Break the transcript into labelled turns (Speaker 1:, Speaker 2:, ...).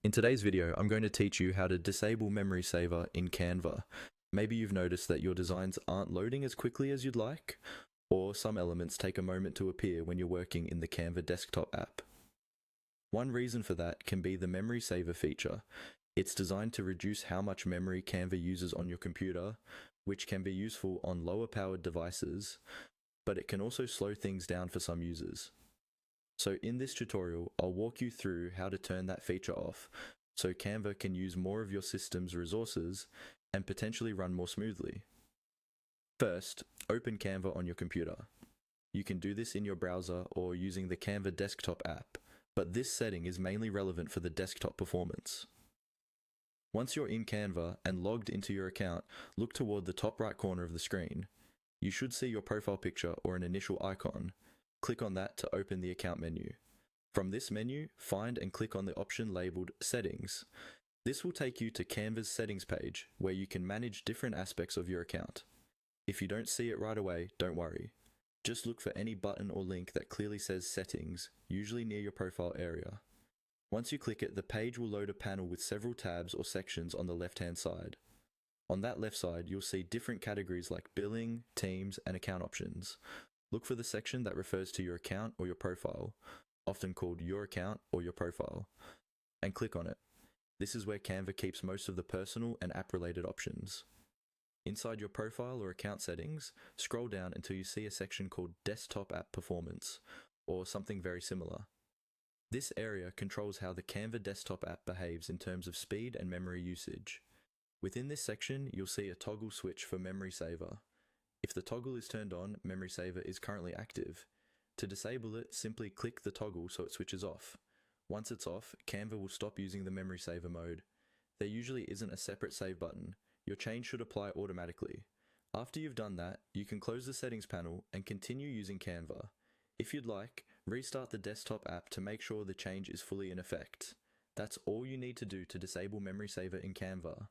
Speaker 1: In today's video, I'm going to teach you how to disable Memory Saver in Canva. Maybe you've noticed that your designs aren't loading as quickly as you'd like, or some elements take a moment to appear when you're working in the Canva desktop app. One reason for that can be the Memory Saver feature. It's designed to reduce how much memory Canva uses on your computer, which can be useful on lower powered devices, but it can also slow things down for some users. So in this tutorial, I'll walk you through how to turn that feature off so Canva can use more of your system's resources and potentially run more smoothly. First, open Canva on your computer. You can do this in your browser or using the Canva desktop app, but this setting is mainly relevant for the desktop performance. Once you're in Canva and logged into your account, look toward the top right corner of the screen. You should see your profile picture or an initial icon. Click on that to open the account menu. From this menu, find and click on the option labeled Settings. This will take you to Canva's settings page, where you can manage different aspects of your account. If you don't see it right away, don't worry. Just look for any button or link that clearly says Settings, usually near your profile area. Once you click it, the page will load a panel with several tabs or sections on the left-hand side. On that left side, you'll see different categories like Billing, Teams, and Account Options. Look for the section that refers to your account or your profile, often called Your Account or Your Profile, and click on it. This is where Canva keeps most of the personal and app-related options. Inside your profile or account settings, scroll down until you see a section called Desktop App Performance, or something very similar. This area controls how the Canva desktop app behaves in terms of speed and memory usage. Within this section, you'll see a toggle switch for Memory Saver. If the toggle is turned on, Memory Saver is currently active. To disable it, simply click the toggle so it switches off. Once it's off, Canva will stop using the Memory Saver mode. There usually isn't a separate save button. Your change should apply automatically. After you've done that, you can close the settings panel and continue using Canva. If you'd like, restart the desktop app to make sure the change is fully in effect. That's all you need to do to disable Memory Saver in Canva.